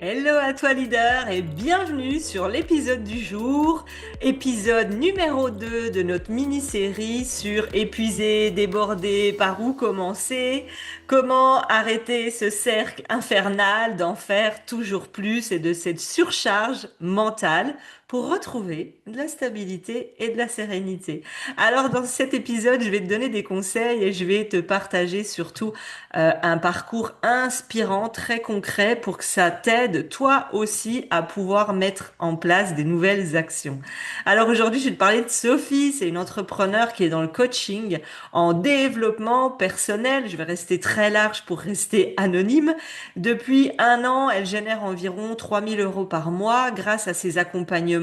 Hello à toi leader et bienvenue sur l'épisode du jour, épisode numéro 2 de notre mini-série sur épuisé, débordé, par où commencer, comment arrêter ce cercle infernal d'en faire toujours plus et de cette surcharge mentale pour retrouver de la stabilité et de la sérénité. Alors dans cet épisode, je vais te donner des conseils et je vais te partager surtout un parcours inspirant, très concret pour que ça t'aide toi aussi à pouvoir mettre en place des nouvelles actions. Alors aujourd'hui, je vais te parler de Sophie, c'est une entrepreneure qui est dans le coaching en développement personnel. Je vais rester très large pour rester anonyme. Depuis 1 an, elle génère environ 3 000 € par mois grâce à ses accompagnements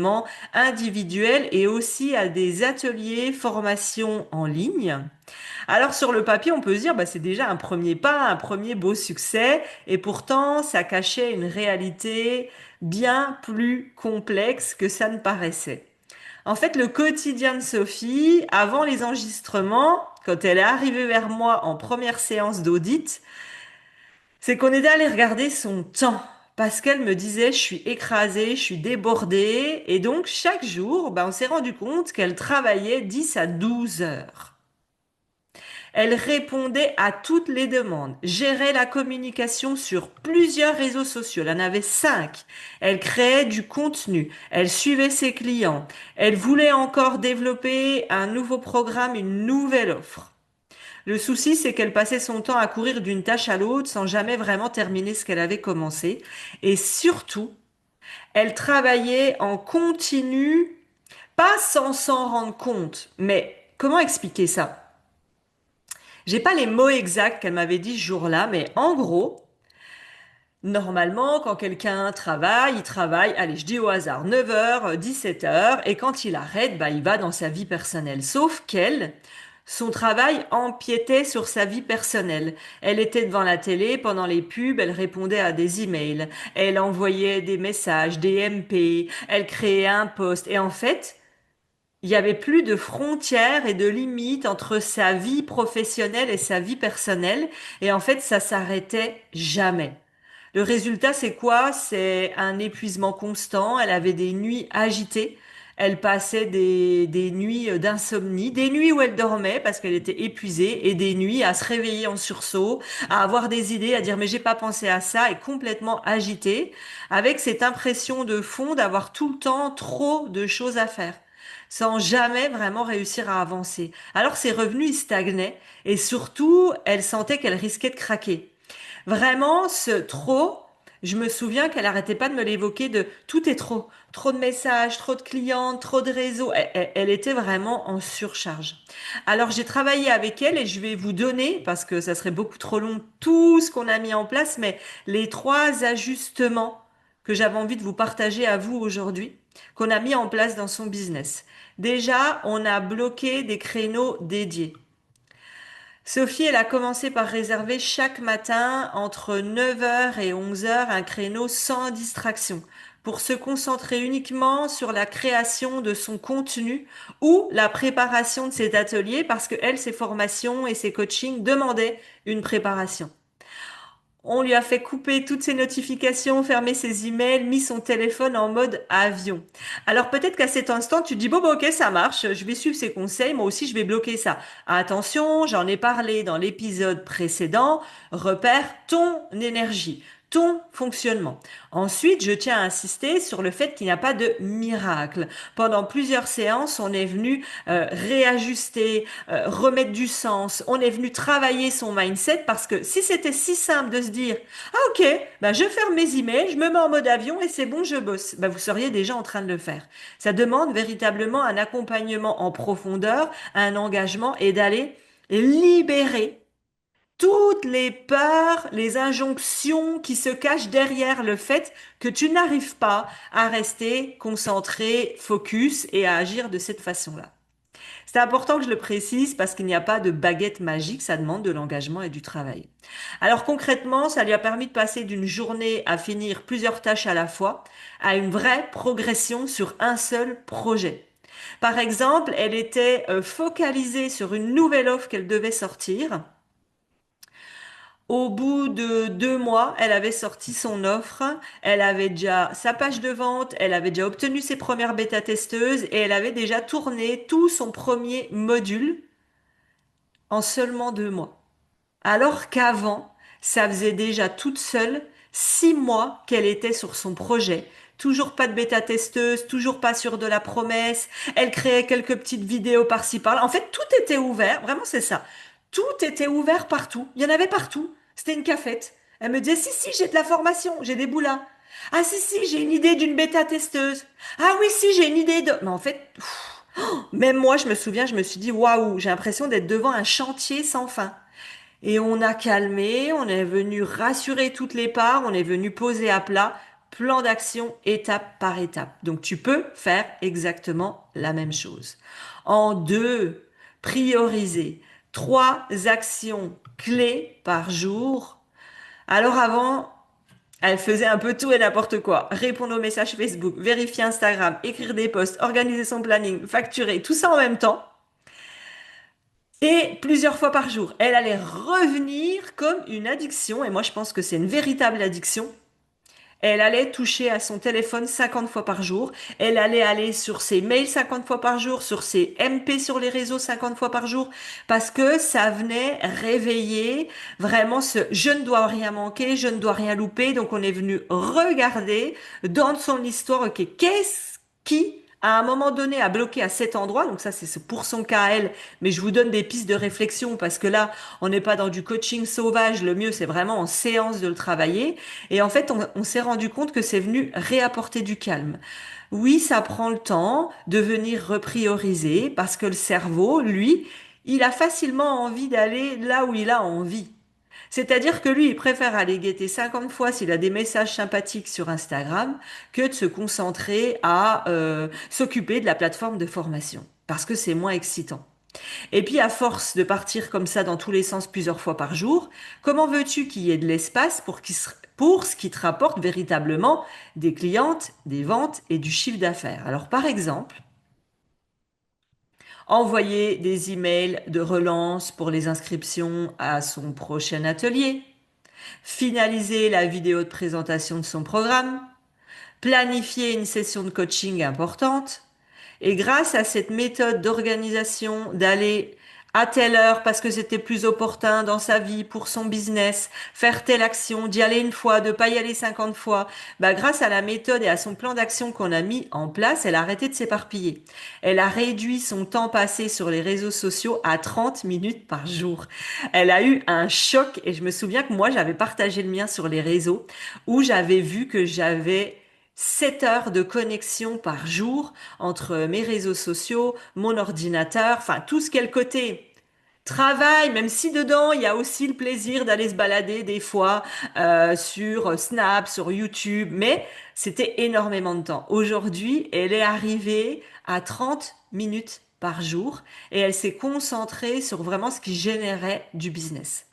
individuels et aussi à des ateliers, formations en ligne. Alors sur le papier, on peut se dire, bah, c'est déjà un premier pas, un premier beau succès, et pourtant ça cachait une réalité bien plus complexe que ça ne paraissait. En fait, le quotidien de Sophie, avant les enregistrements, quand elle est arrivée vers moi en première séance d'audit, c'est qu'on était allé regarder son temps. Parce qu'elle me disait, je suis écrasée, je suis débordée. Et donc, chaque jour, bah, on s'est rendu compte qu'elle travaillait 10 à 12 heures. Elle répondait à toutes les demandes, gérait la communication sur plusieurs réseaux sociaux. Elle en avait 5. Elle créait du contenu. Elle suivait ses clients. Elle voulait encore développer un nouveau programme, une nouvelle offre. Le souci, c'est qu'elle passait son temps à courir d'une tâche à l'autre sans jamais vraiment terminer ce qu'elle avait commencé. Et surtout, elle travaillait en continu, pas sans s'en rendre compte. Mais comment expliquer ça? J'ai pas les mots exacts qu'elle m'avait dit ce jour-là, mais en gros, normalement, quand quelqu'un travaille, il travaille, allez, je dis au hasard, 9 heures, 17 heures, et quand il arrête, bah, il va dans sa vie personnelle. Sauf qu'elle, son travail empiétait sur sa vie personnelle. Elle était devant la télé pendant les pubs, elle répondait à des emails, elle envoyait des messages, des MP, elle créait un post, et en fait, il y avait plus de frontières et de limites entre sa vie professionnelle et sa vie personnelle. Et en fait, ça s'arrêtait jamais. Le résultat, c'est quoi? C'est un épuisement constant. Elle avait des nuits agitées. Elle passait des nuits d'insomnie, des nuits où elle dormait parce qu'elle était épuisée et des nuits à se réveiller en sursaut, à avoir des idées, à dire mais j'ai pas pensé à ça et complètement agitée avec cette impression de fond d'avoir tout le temps trop de choses à faire sans jamais vraiment réussir à avancer. Alors ses revenus, ils stagnaient et surtout, elle sentait qu'elle risquait de craquer. Vraiment, ce trop, je me souviens qu'elle arrêtait pas de me l'évoquer de tout est trop. Trop de messages, trop de clients, trop de réseaux. Elle était vraiment en surcharge. Alors j'ai travaillé avec elle et je vais vous donner, parce que ça serait beaucoup trop long, tout ce qu'on a mis en place, mais les 3 ajustements que j'avais envie de vous partager à vous aujourd'hui, qu'on a mis en place dans son business. Déjà, on a bloqué des créneaux dédiés. Sophie, elle a commencé par réserver chaque matin entre 9 heures et 11 heures un créneau sans distraction pour se concentrer uniquement sur la création de son contenu ou la préparation de ses ateliers parce que elle, ses formations et ses coachings demandaient une préparation. On lui a fait couper toutes ses notifications, fermer ses emails, mis son téléphone en mode avion. Alors peut-être qu'à cet instant, tu te dis, bon, bah, ok, ça marche, je vais suivre ses conseils, moi aussi je vais bloquer ça. Attention, j'en ai parlé dans l'épisode précédent, repère ton énergie, ton fonctionnement. Ensuite, je tiens à insister sur le fait qu'il n'y a pas de miracle. Pendant plusieurs séances, on est venu réajuster, remettre du sens. On est venu travailler son mindset parce que si c'était si simple de se dire, ah ok, bah je ferme mes emails, je me mets en mode avion et c'est bon, je bosse, bah vous seriez déjà en train de le faire. Ça demande véritablement un accompagnement en profondeur, un engagement et d'aller libérer toutes les peurs, les injonctions qui se cachent derrière le fait que tu n'arrives pas à rester concentré, focus et à agir de cette façon-là. C'est important que je le précise parce qu'il n'y a pas de baguette magique, ça demande de l'engagement et du travail. Alors concrètement, ça lui a permis de passer d'une journée à finir plusieurs tâches à la fois à une vraie progression sur un seul projet. Par exemple, elle était focalisée sur une nouvelle offre qu'elle devait sortir. Au bout de 2 mois, elle avait sorti son offre, elle avait déjà sa page de vente, elle avait déjà obtenu ses premières bêta-testeuses et elle avait déjà tourné tout son premier module en seulement 2 mois. Alors qu'avant, ça faisait déjà toute seule 6 mois qu'elle était sur son projet. Toujours pas de bêta-testeuse, toujours pas sûre de la promesse. Elle créait quelques petites vidéos par-ci par-là. En fait, tout était ouvert. Vraiment, c'est ça. Tout était ouvert partout. Il y en avait partout. C'était une cafette. Elle me disait, si, si, j'ai de la formation, j'ai des boulas. Ah, si, si, j'ai une idée d'une bêta-testeuse. Ah oui, si, j'ai une idée de... Mais en fait, même moi, je me souviens, je me suis dit, waouh, j'ai l'impression d'être devant un chantier sans fin. Et on a calmé, on est venu rassurer toutes les parts, on est venu poser à plat, plan d'action étape par étape. Donc tu peux faire exactement la même chose. En deux, prioriser 3 actions clés par jour. Alors avant, elle faisait un peu tout et n'importe quoi. Répondre aux messages Facebook, vérifier Instagram, écrire des posts, organiser son planning, facturer, tout ça en même temps. Et plusieurs fois par jour. Elle allait revenir comme une addiction, et moi je pense que c'est une véritable addiction. Elle allait toucher à son téléphone 50 fois par jour. Elle allait aller sur ses mails 50 fois par jour, sur ses MP sur les réseaux 50 fois par jour, parce que ça venait réveiller vraiment ce je ne dois rien manquer, je ne dois rien louper. Donc on est venu regarder dans son histoire, ok, qu'est-ce qui à un moment donné a bloqué à cet endroit. Donc ça c'est pour son cas à elle, mais je vous donne des pistes de réflexion parce que là on n'est pas dans du coaching sauvage. Le mieux c'est vraiment en séance de le travailler. Et en fait, on s'est rendu compte que c'est venu réapporter du calme. Oui, ça prend le temps de venir reprioriser parce que le cerveau, lui, il a facilement envie d'aller là où il a envie. C'est-à-dire que lui, il préfère aller guetter 50 fois s'il a des messages sympathiques sur Instagram que de se concentrer à s'occuper de la plateforme de formation parce que c'est moins excitant. Et puis, à force de partir comme ça dans tous les sens plusieurs fois par jour, comment veux-tu qu'il y ait de l'espace pour ce qui te rapporte véritablement des clientes, des ventes et du chiffre d'affaires? Alors, par exemple, envoyer des emails de relance pour les inscriptions à son prochain atelier, finaliser la vidéo de présentation de son programme, planifier une session de coaching importante. Et grâce à cette méthode d'organisation, d'aller à telle heure parce que c'était plus opportun dans sa vie pour son business, faire telle action, d'y aller une fois, de pas y aller 50 fois, bah grâce à la méthode et à son plan d'action qu'on a mis en place, elle a arrêté de s'éparpiller. Elle a réduit son temps passé sur les réseaux sociaux à 30 minutes par jour. Elle a eu un choc et je me souviens que moi j'avais partagé le mien sur les réseaux où j'avais vu que j'avais 7 heures de connexion par jour entre mes réseaux sociaux, mon ordinateur, enfin tout ce qui est le côté travail, même si dedans il y a aussi le plaisir d'aller se balader des fois sur Snap, sur YouTube, mais c'était énormément de temps. Aujourd'hui, elle est arrivée à 30 minutes par jour et elle s'est concentrée sur vraiment ce qui générait du business.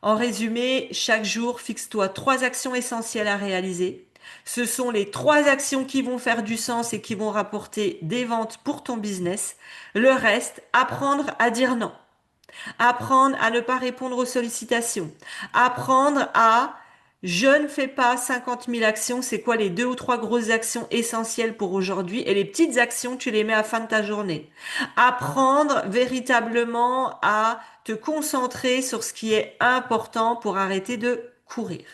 En résumé, chaque jour, fixe-toi 3 actions essentielles à réaliser. Ce sont les 3 actions qui vont faire du sens et qui vont rapporter des ventes pour ton business. Le reste, apprendre à dire non. Apprendre à ne pas répondre aux sollicitations. Apprendre à je ne fais pas 50 000 actions. C'est quoi les 2 ou 3 grosses actions essentielles pour aujourd'hui? Et les petites actions, tu les mets à la fin de ta journée. Apprendre véritablement à te concentrer sur ce qui est important pour arrêter de courir.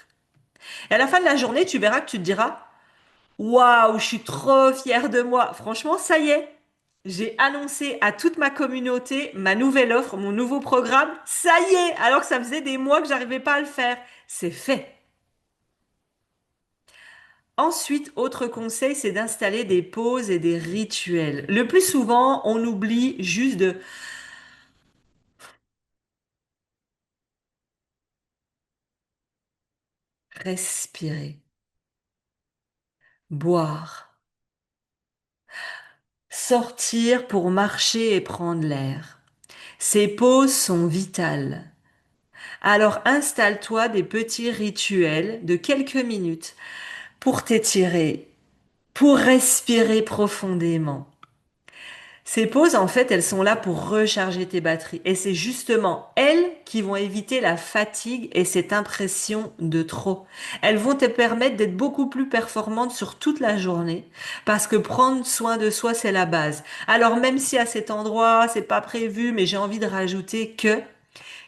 Et à la fin de la journée, tu verras que tu te diras, waouh, je suis trop fière de moi. Franchement, ça y est. J'ai annoncé à toute ma communauté ma nouvelle offre, mon nouveau programme. Ça y est, alors que ça faisait des mois que j'arrivais pas à le faire. C'est fait. Ensuite, autre conseil, c'est d'installer des pauses et des rituels. Le plus souvent, on oublie juste de respirer, boire, sortir pour marcher et prendre l'air. Ces pauses sont vitales. Alors installe-toi des petits rituels de quelques minutes pour t'étirer, pour respirer profondément. Ces pauses, en fait, elles sont là pour recharger tes batteries. Et c'est justement elles qui vont éviter la fatigue et cette impression de trop. Elles vont te permettre d'être beaucoup plus performante sur toute la journée parce que prendre soin de soi, c'est la base. Alors même si à cet endroit, c'est pas prévu, mais j'ai envie de rajouter que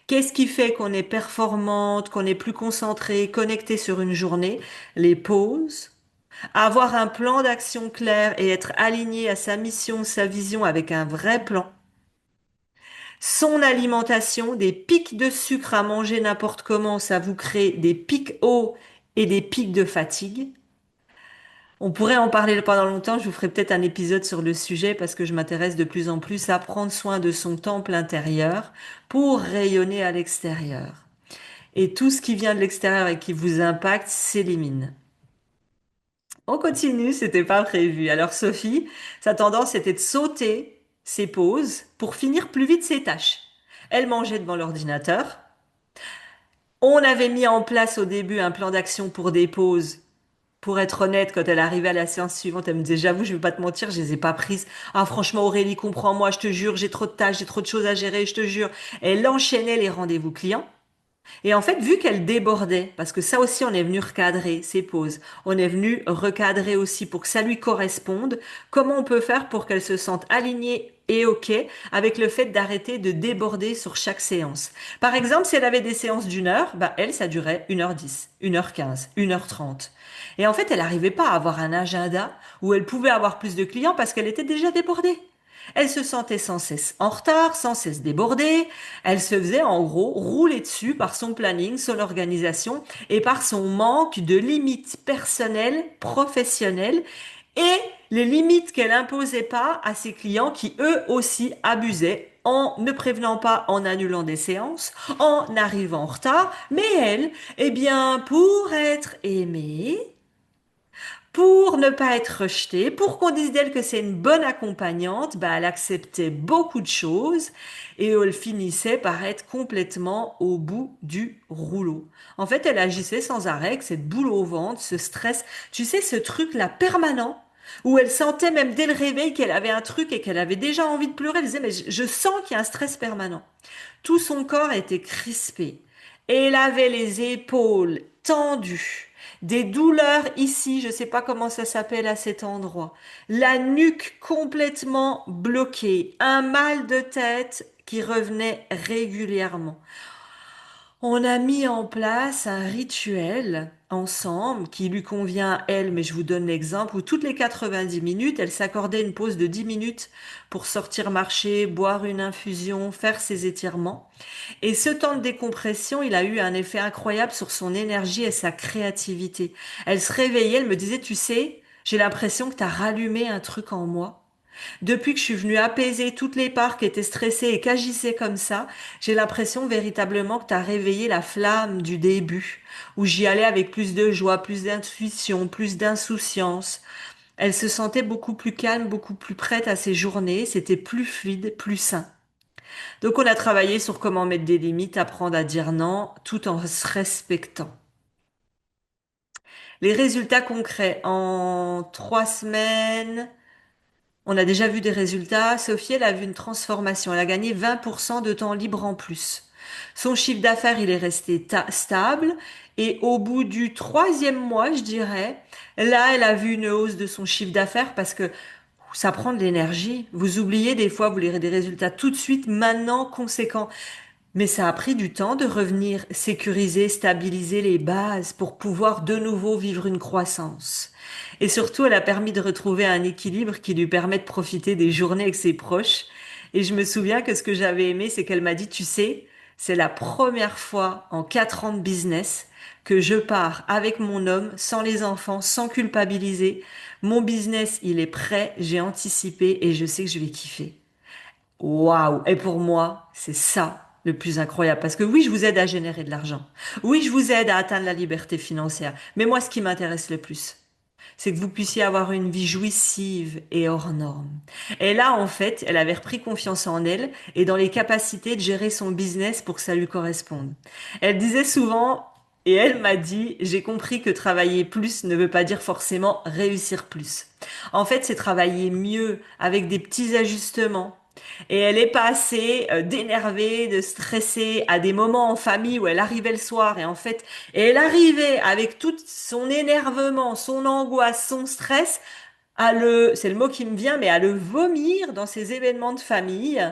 qu'est-ce qui fait qu'on est performante, qu'on est plus concentré, connecté sur une journée? Les pauses. Avoir un plan d'action clair et être aligné à sa mission, sa vision avec un vrai plan. Son alimentation, des pics de sucre à manger n'importe comment, ça vous crée des pics hauts et des pics de fatigue. On pourrait en parler pendant longtemps, je vous ferai peut-être un épisode sur le sujet parce que je m'intéresse de plus en plus à prendre soin de son temple intérieur pour rayonner à l'extérieur. Et tout ce qui vient de l'extérieur et qui vous impacte s'élimine. On continue, c'était pas prévu. Alors Sophie, sa tendance était de sauter ses pauses pour finir plus vite ses tâches. Elle mangeait devant l'ordinateur. On avait mis en place au début un plan d'action pour des pauses. Pour être honnête, quand elle arrivait à la séance suivante, elle me disait, j'avoue, je vais pas te mentir, je les ai pas prises. Ah, franchement, Aurélie, comprends-moi, je te jure, j'ai trop de tâches, j'ai trop de choses à gérer, je te jure. Elle enchaînait les rendez-vous clients. Et en fait, vu qu'elle débordait, parce que ça aussi, on est venu recadrer ses pauses, on est venu recadrer aussi pour que ça lui corresponde, comment on peut faire pour qu'elle se sente alignée et OK avec le fait d'arrêter de déborder sur chaque séance. Par exemple, si elle avait des séances d'une heure, bah elle, ça durait 1h10, 1h15, 1h30. Et en fait, elle n'arrivait pas à avoir un agenda où elle pouvait avoir plus de clients parce qu'elle était déjà débordée. Elle se sentait sans cesse en retard, sans cesse débordée. Elle se faisait en gros rouler dessus par son planning, son organisation et par son manque de limites personnelles, professionnelles et les limites qu'elle imposait pas à ses clients qui eux aussi abusaient en ne prévenant pas, en annulant des séances, en arrivant en retard. Mais elle, eh bien, pour être aimée, pour ne pas être rejetée, pour qu'on dise d'elle que c'est une bonne accompagnante, bah, elle acceptait beaucoup de choses et elle finissait par être complètement au bout du rouleau. En fait, elle agissait sans arrêt avec cette boule au ventre, ce stress, tu sais, ce truc-là permanent, où elle sentait même dès le réveil qu'elle avait un truc et qu'elle avait déjà envie de pleurer. Elle disait, mais je sens qu'il y a un stress permanent. Tout son corps était crispé. Et elle avait les épaules tendues, des douleurs ici, je ne sais pas comment ça s'appelle à cet endroit, la nuque complètement bloquée, un mal de tête qui revenait régulièrement. On a mis en place un rituel ensemble qui lui convient à elle, mais je vous donne l'exemple où toutes les 90 minutes, elle s'accordait une pause de 10 minutes pour sortir marcher, boire une infusion, faire ses étirements. Et ce temps de décompression, il a eu un effet incroyable sur son énergie et sa créativité. Elle se réveillait, elle me disait, tu sais, j'ai l'impression que tu as rallumé un truc en moi. Depuis que je suis venue apaiser toutes les parts qui étaient stressées et qu'agissaient comme ça, j'ai l'impression véritablement que tu as réveillé la flamme du début, où j'y allais avec plus de joie, plus d'intuition, plus d'insouciance. Elle se sentait beaucoup plus calme, beaucoup plus prête à ses journées, c'était plus fluide, plus sain. Donc on a travaillé sur comment mettre des limites, apprendre à dire non, tout en se respectant. Les résultats concrets en 3 semaines. On a déjà vu des résultats. Sophie, elle a vu une transformation. Elle a gagné 20% de temps libre en plus. Son chiffre d'affaires, il est resté stable. Et au bout du troisième mois, je dirais, là, elle a vu une hausse de son chiffre d'affaires parce que ça prend de l'énergie. Vous oubliez des fois, vous lirez des résultats tout de suite, maintenant, conséquents. Mais ça a pris du temps de revenir sécuriser, stabiliser les bases pour pouvoir de nouveau vivre une croissance. Et surtout, elle a permis de retrouver un équilibre qui lui permet de profiter des journées avec ses proches. Et je me souviens que ce que j'avais aimé, c'est qu'elle m'a dit, tu sais, c'est la première fois en 4 ans de business que je pars avec mon homme, sans les enfants, sans culpabiliser. Mon business, il est prêt, j'ai anticipé et je sais que je vais kiffer. Waouh! Et pour moi, c'est ça le plus incroyable. Parce que oui, je vous aide à générer de l'argent. Oui, je vous aide à atteindre la liberté financière. Mais moi, ce qui m'intéresse le plus, c'est que vous puissiez avoir une vie jouissive et hors norme. Et là, en fait, elle avait repris confiance en elle et dans les capacités de gérer son business pour que ça lui corresponde. Elle disait souvent, et elle m'a dit, j'ai compris que travailler plus ne veut pas dire forcément réussir plus. En fait, c'est travailler mieux avec des petits ajustements. Et elle est passée d'énervée, de stressée à des moments en famille où elle arrivait le soir et en fait, elle arrivait avec tout son énervement, son angoisse, son stress c'est le mot qui me vient, mais à le vomir dans ces événements de famille.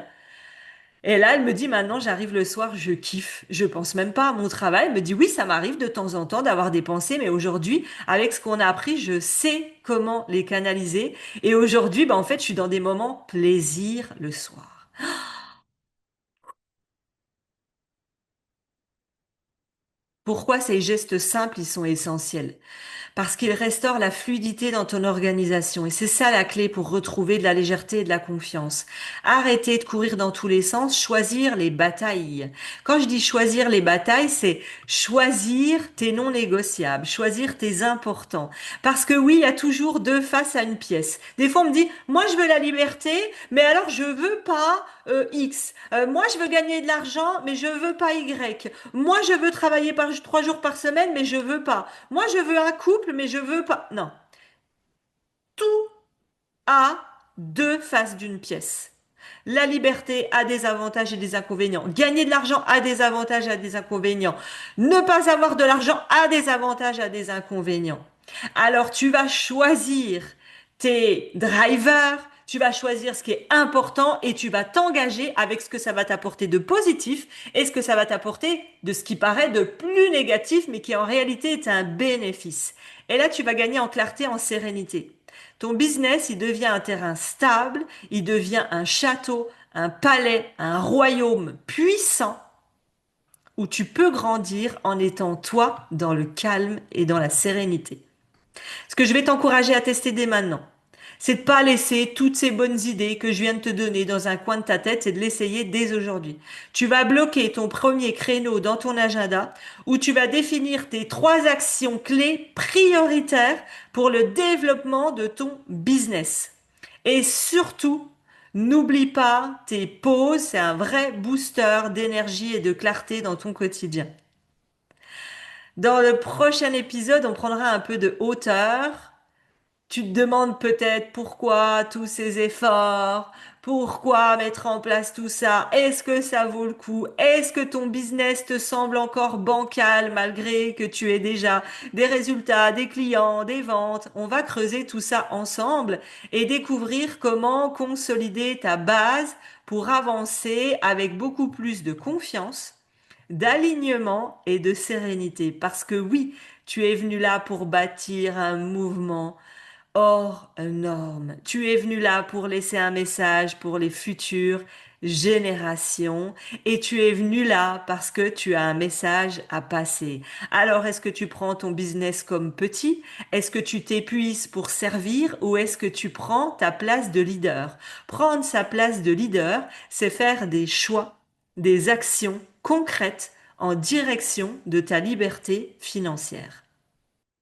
Et là, elle me dit maintenant, j'arrive le soir, je kiffe. Je pense même pas à mon travail. Elle me dit oui, ça m'arrive de temps en temps d'avoir des pensées, mais aujourd'hui, avec ce qu'on a appris, je sais comment les canaliser. Et aujourd'hui, en fait, je suis dans des moments plaisir le soir. Pourquoi ces gestes simples, ils sont essentiels? Parce qu'il restaure la fluidité dans ton organisation. Et c'est ça la clé pour retrouver de la légèreté et de la confiance. Arrêter de courir dans tous les sens, choisir les batailles. Quand je dis choisir les batailles, c'est choisir tes non négociables, choisir tes importants. Parce que oui, il y a toujours deux faces à une pièce. Des fois, on me dit, moi, je veux la liberté, mais alors je veux pas X. Moi, je veux gagner de l'argent, mais je veux pas Y. Moi, je veux travailler 3 jours par semaine, mais je veux pas. Moi, je veux un couple, mais je veux pas. Non. Tout a deux faces d'une pièce. La liberté a des avantages et des inconvénients. Gagner de l'argent a des avantages et des inconvénients. Ne pas avoir de l'argent a des avantages et des inconvénients. Alors, tu vas choisir tes drivers, tu vas choisir ce qui est important et tu vas t'engager avec ce que ça va t'apporter de positif et ce que ça va t'apporter de ce qui paraît de plus négatif, mais qui en réalité est un bénéfice. Et là, tu vas gagner en clarté, en sérénité. Ton business, il devient un terrain stable, il devient un château, un palais, un royaume puissant où tu peux grandir en étant toi dans le calme et dans la sérénité. Ce que je vais t'encourager à tester dès maintenant, c'est de pas laisser toutes ces bonnes idées que je viens de te donner dans un coin de ta tête et de l'essayer dès aujourd'hui. Tu vas bloquer ton premier créneau dans ton agenda où tu vas définir tes 3 actions clés prioritaires pour le développement de ton business. Et surtout, n'oublie pas tes pauses, c'est un vrai booster d'énergie et de clarté dans ton quotidien. Dans le prochain épisode, on prendra un peu de hauteur. Tu te demandes peut-être pourquoi tous ces efforts, pourquoi mettre en place tout ça, est-ce que ça vaut le coup, est-ce que ton business te semble encore bancal malgré que tu aies déjà des résultats, des clients, des ventes. On va creuser tout ça ensemble et découvrir comment consolider ta base pour avancer avec beaucoup plus de confiance, d'alignement et de sérénité. Parce que oui, tu es venu là pour bâtir un mouvement hors norme. Tu es venu là pour laisser un message pour les futures générations et tu es venu là parce que tu as un message à passer. Alors, est-ce que tu prends ton business comme petit? Est-ce que tu t'épuises pour servir ou est-ce que tu prends ta place de leader? Prendre sa place de leader, c'est faire des choix, des actions concrètes en direction de ta liberté financière.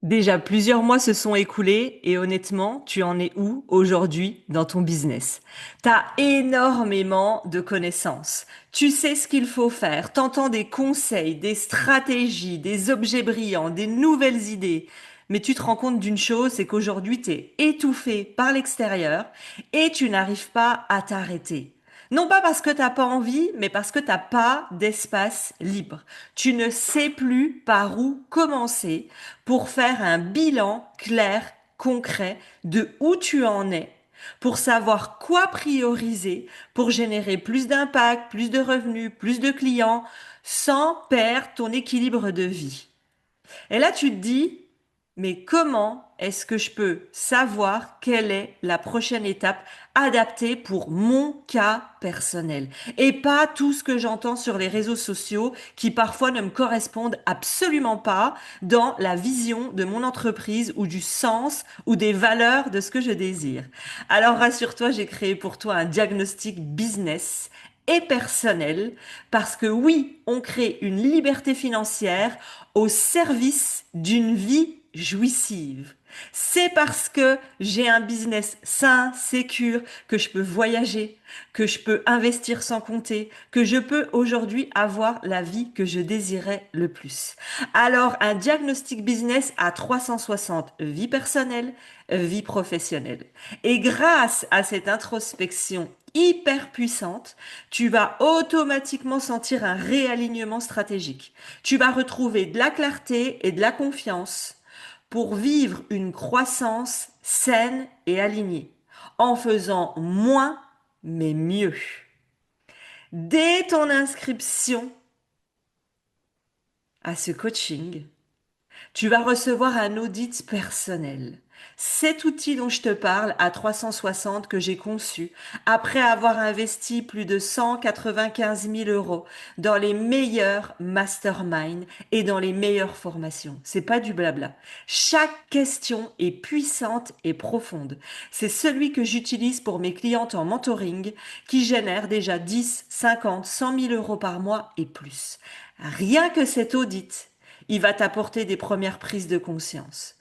Déjà, plusieurs mois se sont écoulés et honnêtement, tu en es où aujourd'hui dans ton business? T'as énormément de connaissances. Tu sais ce qu'il faut faire. T'entends des conseils, des stratégies, des objets brillants, des nouvelles idées. Mais tu te rends compte d'une chose, c'est qu'aujourd'hui, t'es étouffé par l'extérieur et tu n'arrives pas à t'arrêter. Non pas parce que t'as pas envie, mais parce que t'as pas d'espace libre. Tu ne sais plus par où commencer pour faire un bilan clair, concret de où tu en es, pour savoir quoi prioriser, pour générer plus d'impact, plus de revenus, plus de clients, sans perdre ton équilibre de vie. Et là, tu te dis, mais comment est-ce que je peux savoir quelle est la prochaine étape adaptée pour mon cas personnel et pas tout ce que j'entends sur les réseaux sociaux qui parfois ne me correspondent absolument pas dans la vision de mon entreprise ou du sens ou des valeurs de ce que je désire. Alors rassure-toi, j'ai créé pour toi un diagnostic business et personnel parce que oui, on crée une liberté financière au service d'une vie jouissive. C'est parce que j'ai un business sain, sécure, que je peux voyager, que je peux investir sans compter, que je peux aujourd'hui avoir la vie que je désirais le plus. Alors, un diagnostic business à 360, vie personnelle, vie professionnelle. Et grâce à cette introspection hyper puissante, tu vas automatiquement sentir un réalignement stratégique. Tu vas retrouver de la clarté et de la confiance pour vivre une croissance saine et alignée, en faisant moins mais mieux. Dès ton inscription à ce coaching, tu vas recevoir un audit personnel. Cet outil dont je te parle à 360 que j'ai conçu après avoir investi plus de 195 000 euros dans les meilleurs masterminds et dans les meilleures formations. C'est pas du blabla. Chaque question est puissante et profonde. C'est celui que j'utilise pour mes clientes en mentoring qui génèrent déjà 10, 50, 100 000 euros par mois et plus. Rien que cet audit, il va t'apporter des premières prises de conscience.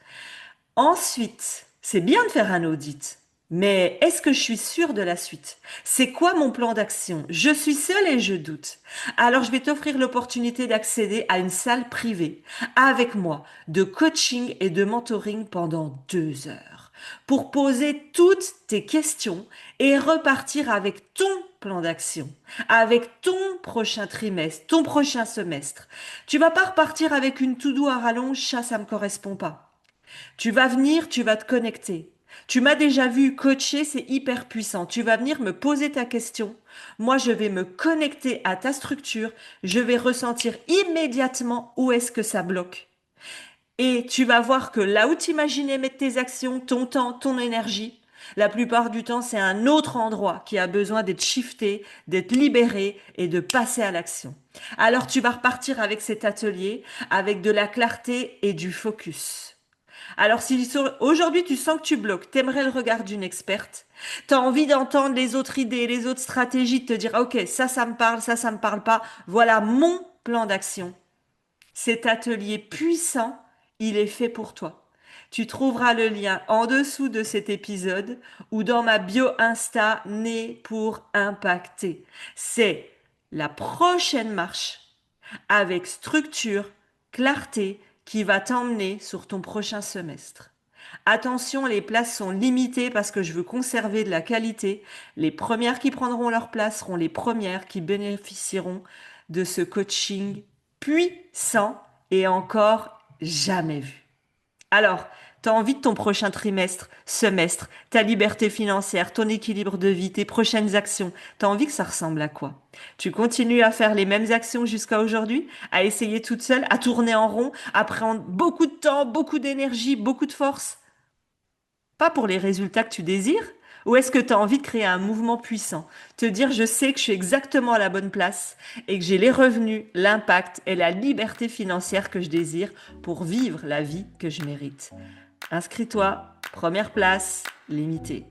Ensuite, c'est bien de faire un audit, mais est-ce que je suis sûre de la suite? C'est quoi mon plan d'action? Je suis seule et je doute. Alors, je vais t'offrir l'opportunité d'accéder à une salle privée avec moi de coaching et de mentoring pendant 2 heures pour poser toutes tes questions et repartir avec ton plan d'action, avec ton prochain trimestre, ton prochain semestre. Tu vas pas repartir avec une to-do à rallonge, ça me correspond pas. Tu vas venir, tu vas te connecter. Tu m'as déjà vu coacher, c'est hyper puissant. Tu vas venir me poser ta question. Moi, je vais me connecter à ta structure. Je vais ressentir immédiatement où est-ce que ça bloque. Et tu vas voir que là où tu imaginais mettre tes actions, ton temps, ton énergie, la plupart du temps, c'est un autre endroit qui a besoin d'être shifté, d'être libéré et de passer à l'action. Alors tu vas repartir avec cet atelier, avec de la clarté et du focus. Alors si aujourd'hui tu sens que tu bloques, t'aimerais le regard d'une experte, t'as envie d'entendre les autres idées, les autres stratégies, de te dire, ok, ça me parle, ça me parle pas, voilà mon plan d'action. Cet atelier puissant, il est fait pour toi. Tu trouveras le lien en dessous de cet épisode ou dans ma bio Insta Né pour impacter. C'est la prochaine marche avec structure, clarté qui va t'emmener sur ton prochain semestre. Attention, les places sont limitées parce que je veux conserver de la qualité. Les premières qui prendront leur place seront les premières qui bénéficieront de ce coaching puissant et encore jamais vu. Alors, t'as envie de ton prochain trimestre, semestre, ta liberté financière, ton équilibre de vie, tes prochaines actions, t'as envie que ça ressemble à quoi? Tu continues à faire les mêmes actions jusqu'à aujourd'hui, à essayer toute seule, à tourner en rond, à prendre beaucoup de temps, beaucoup d'énergie, beaucoup de force? Pas pour les résultats que tu désires? Ou est-ce que tu as envie de créer un mouvement puissant? Te dire, je sais que je suis exactement à la bonne place et que j'ai les revenus, l'impact et la liberté financière que je désire pour vivre la vie que je mérite. Inscris-toi, première place, limitée.